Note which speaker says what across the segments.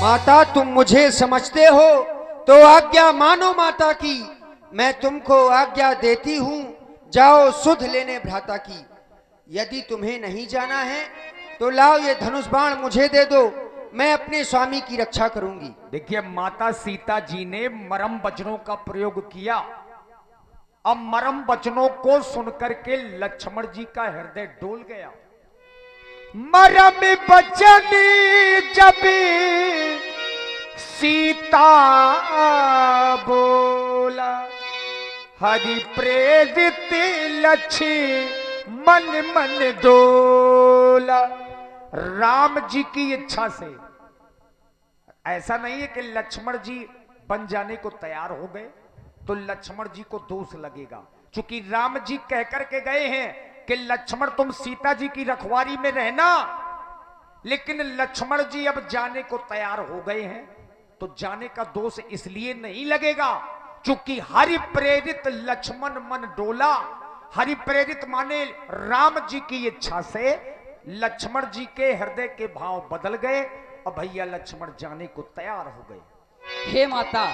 Speaker 1: माता तुम मुझे समझते हो तो आज्ञा मानो माता की। मैं तुमको आज्ञा देती हूँ, जाओ सुध लेने भ्राता की। यदि तुम्हें नहीं जाना है तो लाओ ये धनुष बाण मुझे दे दो, मैं अपने स्वामी की रक्षा करूंगी।
Speaker 2: देखिए माता सीता जी ने मरम वचनों का प्रयोग किया। अब मरम वचनों को सुनकर के लक्ष्मण जी का हृदय डोल गया। मरम वचन जब सीता बोला, हरि प्रेरित लक्ष्मण मन डोला। राम जी की इच्छा से, ऐसा नहीं है कि लक्ष्मण जी बन जाने को तैयार हो गए तो लक्ष्मण जी को दोष लगेगा, क्योंकि राम जी कहकर के गए हैं कि लक्ष्मण तुम सीता जी की रखवारी में रहना। लेकिन लक्ष्मण जी अब जाने को तैयार हो गए हैं तो जाने का दोष इसलिए नहीं लगेगा क्योंकि हरि प्रेरित लक्ष्मण मन डोला। हरि प्रेरित माने राम जी की इच्छा से लक्ष्मण जी के हृदय के भाव बदल गए और भैया लक्ष्मण जाने को तैयार हो गए।
Speaker 3: हे माता,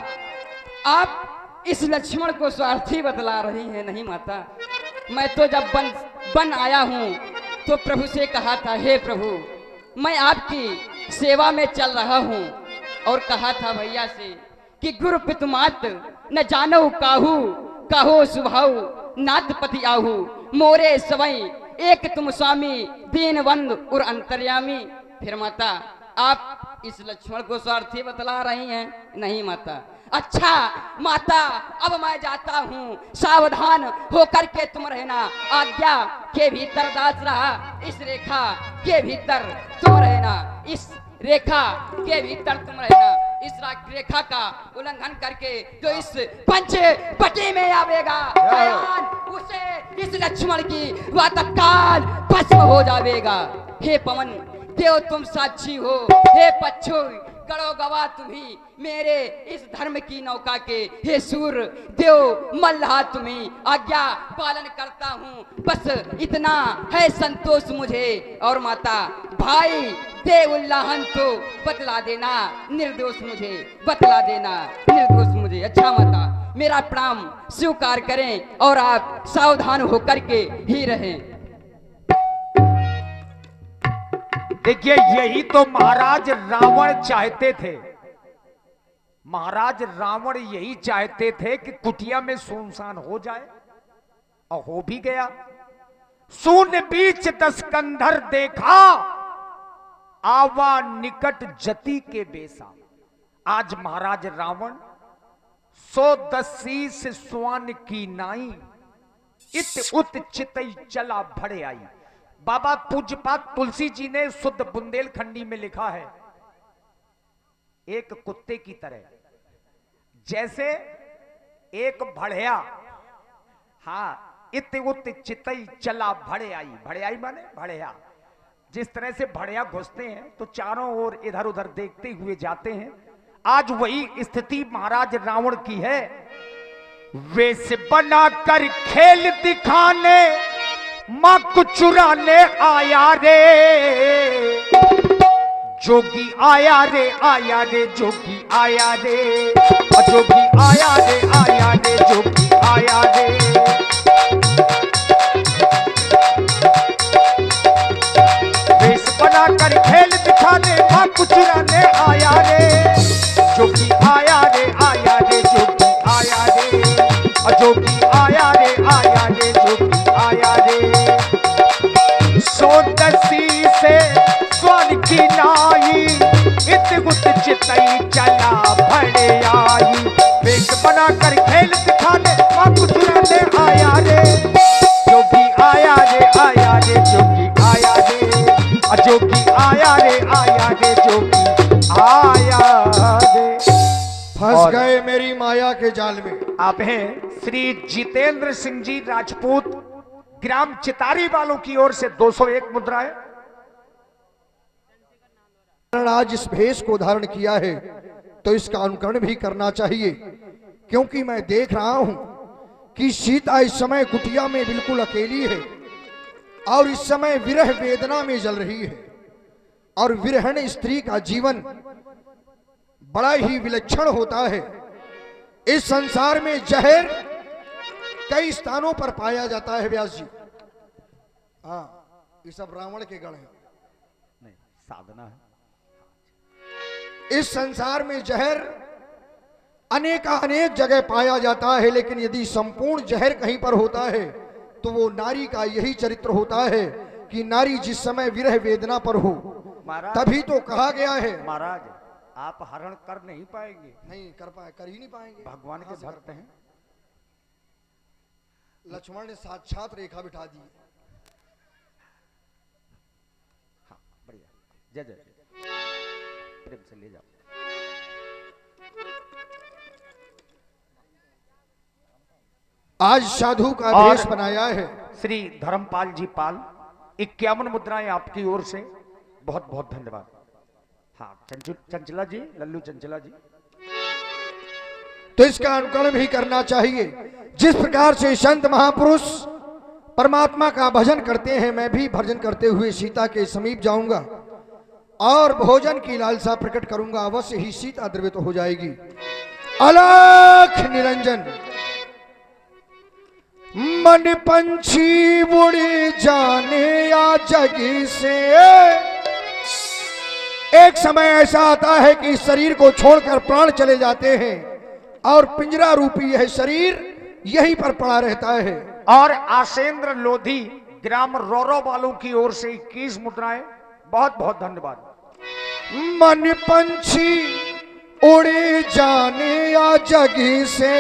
Speaker 3: आप इस लक्ष्मण को स्वार्थी बतला रही हैं। नहीं माता, मैं तो जब बन आया हूं तो प्रभु से कहा था, हे प्रभु मैं आपकी सेवा में चल रहा हूं, और कहा था भैया से कि गुरु पितुमात न जानो काहू, काहो सुभाऊ नाथ पति आहू। मोरे सवई एक तुम स्वामी, दीनबंधु और अंतर्यामी। फिर माता, आप इस लक्ष्मण को स्वार्थी बतला रही हैं। नहीं माता। अच्छा माता, अब मैं जाता हूँ, सावधान होकर के तुम रहना। आज्ञा के भीतर दास रहा, इस रेखा के भीतर तुम रहना। इस रेखा के भीतर तुम रहना। इस रेखा का उल्लंघन करके जो इस पंच पटी में आवेगा, उसे इस लक्ष्मण की वह तत्काल भस्म हो जाएगा। हे पवन देव तुम साक्षी हो, हे पक्षु करो गवाह तुम्ही मेरे इस धर्म की नौका के। हे सूर देव मल्लाह तुम्ही आज्ञा पालन करता हूँ, बस इतना है संतोष मुझे। और माता भाई दे उल्लाहन तो बतला देना निर्दोष मुझे, बतला देना निर्दोष मुझे। अच्छा माता, मेरा प्रणाम स्वीकार करें और आप सावधान होकर के ही रहें।
Speaker 2: देखिए यही तो महाराज रावण चाहते थे। महाराज रावण यही चाहते थे कि कुटिया में सुनसान हो जाए, और हो भी गया। सुन बीच 10 कंधर देखा, आवा निकट जति के बेसा। आज महाराज रावण 110 स्वान की नाई, इत उत चितई चला भड़े आई। बाबा पूज्यपाद तुलसी जी ने शुद्ध बुंदेलखंडी में लिखा है, एक कुत्ते की तरह जैसे एक भड़िया, हाँ इत उत चितई चला भड़े आई। भड़े आई माने भड़िया। जिस तरह से भड़िया घुसते हैं तो चारों ओर इधर उधर देखते हुए जाते हैं, आज वही स्थिति महाराज रावण की है। वेश बनाकर खेल दिखाने मां को चुराने आया रे, जोगी आया रे आया रे, जोगी आया रे, जोगी आया रे आया रे, जोगी आया रे। वेश बनाकर खेल दिखाने मां को चुराने आया रे, जोगी आया रे आया रे, जोगी आया रे, जोगी आया रे आया रे, जोगी आया रे। 110 से स्वर की नाई, इत गुत चितई चला भड़े आई। वेश बनाकर खेल दिखाने मां को चुराने आया रे, जोगी आया रे आया रे, जोगी आया रे, जोगी आया रे आया रे, जोगी आया रे।
Speaker 1: फंस गए मेरी माया के जाल में।
Speaker 2: आप हैं श्री जितेंद्र सिंह जी राजपूत, ग्राम चितारी वालों की ओर से 201 मुद्राएं।
Speaker 4: आज इस भेष को धारण किया है तो इसका अनुकरण भी करना चाहिए, क्योंकि मैं देख रहा हूं कि सीता इस समय कुटिया में बिल्कुल अकेली है और इस समय विरह वेदना में जल रही है। और विरहण स्त्री का जीवन बड़ा ही विलक्षण होता है। इस संसार में जहर कई स्थानों पर पाया जाता है व्यास जी। हाँ, ये सब रावण के गण हैं।
Speaker 2: नहीं, साधना है।
Speaker 4: इस संसार में जहर अनेक जगह पाया जाता है, लेकिन यदि संपूर्ण जहर कहीं पर होता है तो वो नारी का यही चरित्र होता है कि नारी जिस समय विरह वेदना पर हो,
Speaker 2: महाराज,
Speaker 4: तभी तो कहा गया है।
Speaker 2: महाराज आप हरण कर नहीं पाएंगे।
Speaker 4: नहीं कर ही नहीं पाएंगे।
Speaker 2: भगवान के भक्त हैं।
Speaker 4: लक्ष्मण ने साक्षात रेखा बिठा दी।
Speaker 2: हाँ, बढ़िया। जय जय जय। प्रेम से ले जाओ।
Speaker 4: आज साधु का
Speaker 2: और
Speaker 4: भेष बनाया है
Speaker 2: श्री धर्मपाल जी पाल, 51 मुद्राएं आपकी ओर से, बहुत बहुत धन्यवाद। हाँ, चंचला जी, लल्लू चंचला जी।
Speaker 4: तो इसका अनुकरण भी करना चाहिए। जिस प्रकार से संत महापुरुष परमात्मा का भजन करते हैं, मैं भी भजन करते हुए सीता के समीप जाऊंगा और भोजन की लालसा प्रकट करूंगा। अवश्य ही सीता द्रवित हो जाएगी। अलख निरंजन मन पंछी उड़ जाने या जगी से। एक समय ऐसा आता है कि शरीर को छोड़कर प्राण चले जाते हैं और पिंजरा रूपी यह शरीर यहीं पर पड़ा रहता है।
Speaker 2: और आसेंद्र लोधी ग्राम रोरो वालों की ओर से 21 मुद्राएं, बहुत बहुत धन्यवाद।
Speaker 4: मन पंछी उड़े जाने या जगी से,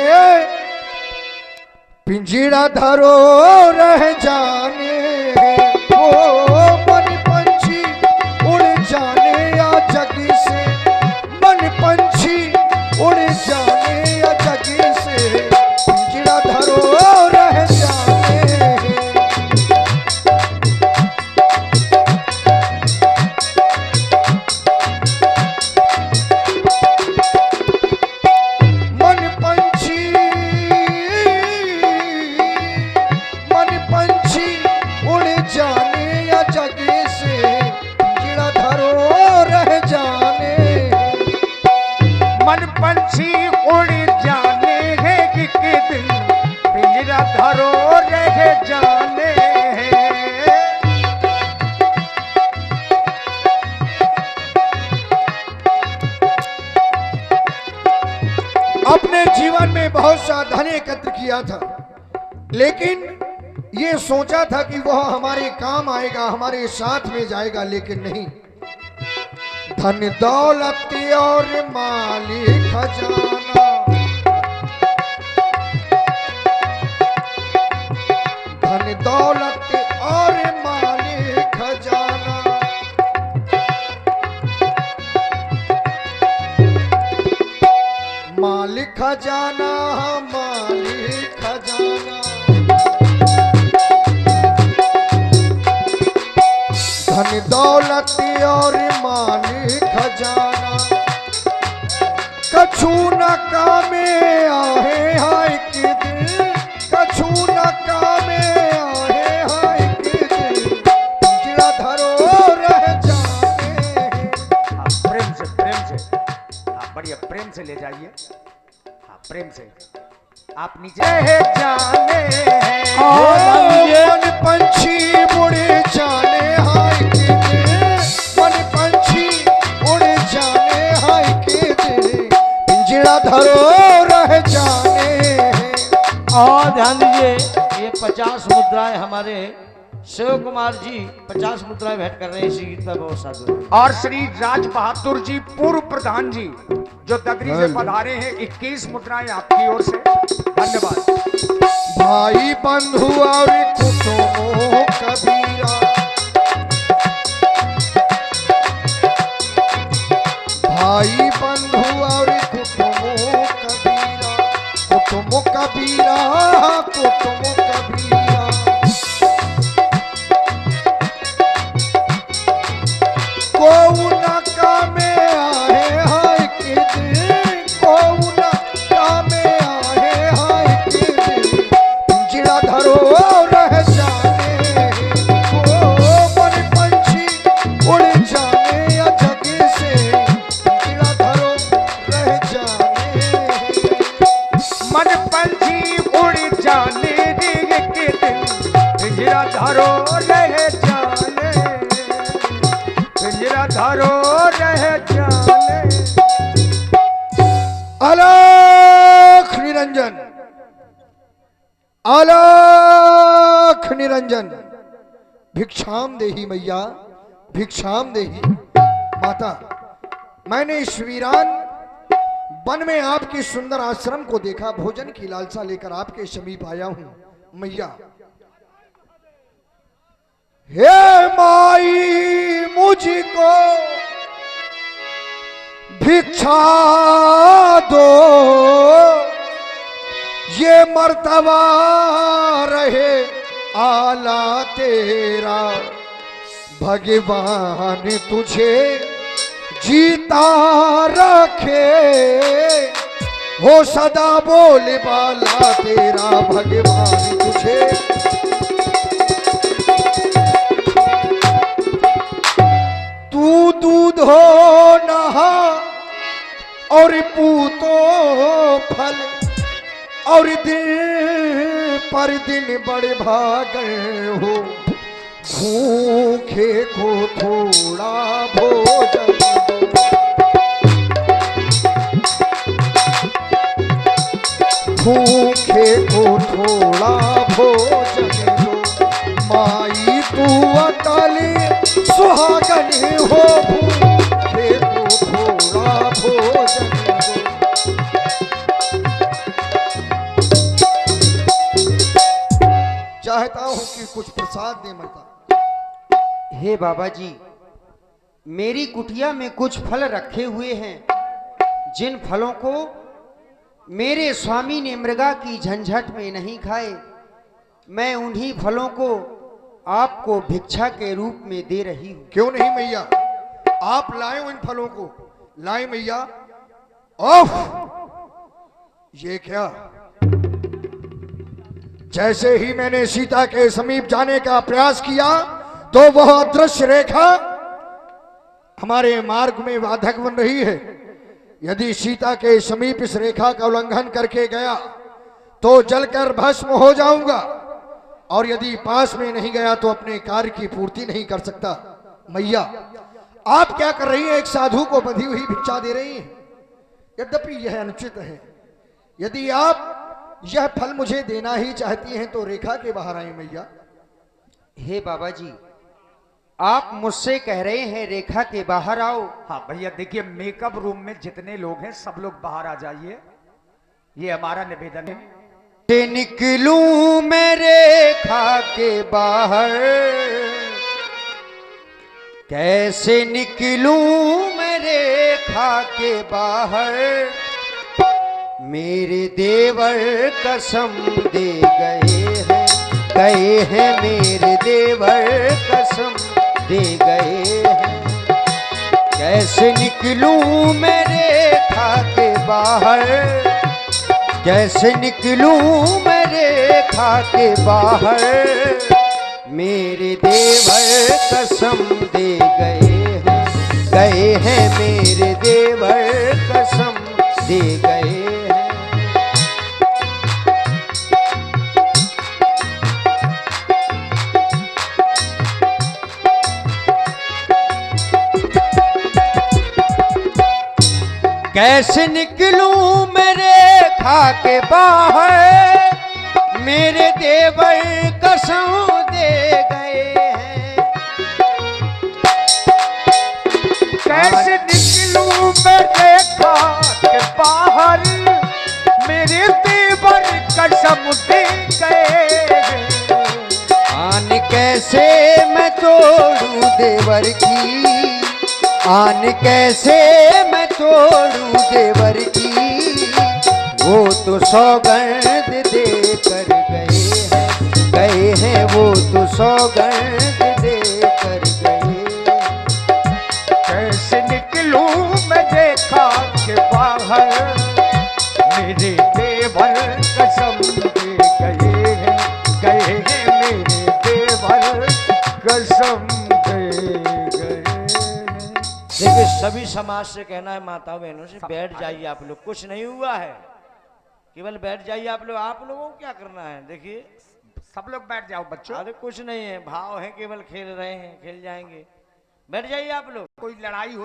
Speaker 4: पिंजरा धरो रह जाने। ओ मन पंछी उड़ जाने या जगी से, मन पंछी उड़ जाने या जगी से, पिंजरा धरो रह जाने। मन पंछी उड़ जाने या जगी से, पिंजरा धरो रह जाने।
Speaker 2: मन पंछी उड़ जाने हैं कि दिन, पिंजरा धरो रह जाने हैं।
Speaker 4: अपने जीवन में बहुत सा धन एकत्र किया था, लेकिन ये सोचा था कि वह हमारे काम आएगा, हमारे साथ में जाएगा, लेकिन नहीं। धन दौलत और मालिक खजाना, धन दौलत और मालिक खजाना, मालिक खजाना, मालिक खजाना। धन दौलत और मालिक खजाना, कछु न कामे आहे हाय के दिल, कछु न कामे आहे हाय के दिल, पिंजरा धरो रह जाने।
Speaker 2: प्रेम से आप बढ़िया प्रेम से ले जाइए। हाँ, प्रेम से आप नीचे रह जाने हैं।
Speaker 4: मन पंछी उड़े जाने हाय के दिल, मन पंछी उड़े जाने हाय के दिल, पिंजरा धरो रह जाने।
Speaker 5: और ध्यान दीजिए, ये 50 मुद्राएं हमारे शिव कुमार जी 50 मुद्राएं भेंट कर रहे हैं इसी गीत पर। बहुत साधु।
Speaker 2: और श्री राज बहादुर जी पूर्व प्रधान जी जो दगरी से पधारे हैं, 21 मुद्राएं आपकी ओर से, धन्यवाद।
Speaker 4: भाई बंधु और कुटुंबों कबीरा, भाई बंधु और कुटुंबों कबीरा, कुटुंब कबीरा, कुटुंब कबीरा। को न कामे आहे हाय के दिल, को न कामे आहे हाय के दिल, पिंजरा धरो रह जाने। ओ मन पंछी उड़ जाने या जगी से, पिंजरा धरो
Speaker 2: धरो रहे जाने, पिंजरा धरो रहे जाने।
Speaker 4: अलख निरंजन, अलख निरंजन, भिक्षाम देही मैया, भिक्षाम देही। माता, मैंने इस वीरान वन में आपके सुंदर आश्रम को देखा, भोजन की लालसा लेकर आपके समीप आया हूं मैया। हे माई मुझको भिक्षा दो, ये मर्तबा रहे आला तेरा, भगवान तुझे जीता रखे, हो सदा बोले बाला तेरा, भगवान तुझे। तू दूध हो नहा और पूतो फल, और दिन पर दिन बड़े भागे हो, भूखे को थोड़ा भोजन दो, भूखे को थोड़ा भोजन दो, माई तू अटल सुहागन हो, भूखे को थोड़ा भोजन दो। चाहता हूं कि कुछ प्रसाद दे माता।
Speaker 1: हे बाबा जी, मेरी कुटिया में कुछ फल रखे हुए हैं, जिन फलों को मेरे स्वामी ने मृगा की झंझट में नहीं खाए, मैं उन्हीं फलों को आपको भिक्षा के रूप में दे रही हूं।
Speaker 4: क्यों नहीं मैया, आप लाए इन फलों को, लाए मैया। ओफ, ये क्या? जैसे ही मैंने सीता के समीप जाने का प्रयास किया तो वह अदृश्य रेखा हमारे मार्ग में बाधक बन रही है। यदि सीता के समीप इस रेखा का उल्लंघन करके गया तो जलकर भस्म हो जाऊंगा, और यदि पास में नहीं गया तो अपने कार्य की पूर्ति नहीं कर सकता। मैया, आप क्या कर रही हैं? एक साधु को बंधी हुई भिक्षा दे रही हैं। यद्यपि यह अनुचित है। यदि आप यह फल मुझे देना ही चाहती हैं तो रेखा के बाहर आए मैया।
Speaker 1: हे बाबा जी, आप मुझसे कह रहे हैं रेखा के बाहर आओ।
Speaker 2: हाँ भैया, देखिए मेकअप रूम में जितने लोग हैं सब लोग बाहर आ जाइए, ये हमारा निवेदन है।
Speaker 1: से निकलूं मैं रेखा के बाहर, कैसे निकलूं मैं रेखा के बाहर, मेरे देवर कसम दे गए हैं मेरे देवर कसम दे गए हैं। कैसे निकलूं मैं रेखा के बाहर, कैसे निकलूं मैं रेखा के बाहर, मेरे देवर कसम दे गए हैं मेरे देवर कसम दे गए हैं। कैसे निकलूं मैं रेखा के बाहर, मेरे देवर कसम दे गए हैं।
Speaker 2: कैसे निकलूं मैं रेखा के बाहर, मेरे देवर कसम दे गए हैं।
Speaker 1: आन कैसे मैं तोड़ूं देवर की, आन कैसे मैं तोड़ूं देवर की, वो तो सौगंध दे कर गए हैं वो तो सौगंध दे कर गए।
Speaker 2: कैसे निकलूं मैं रेखा के बाहर, मेरे देवर कसम दे गए हैं मेरे देवर कसम दे गए हैं।
Speaker 5: देखिए, सभी समाज से कहना है, माता बहनों से, बैठ जाइए आप लोग, कुछ नहीं हुआ है, केवल बैठ जाइए आप लोग। आप लोगों को क्या करना है? देखिए,
Speaker 2: सब लोग बैठ जाओ बच्चों।
Speaker 5: अरे कुछ नहीं है, भाव है, केवल खेल रहे हैं, खेल जाएंगे। बैठ जाइए आप लोग।
Speaker 2: कोई लड़ाई हो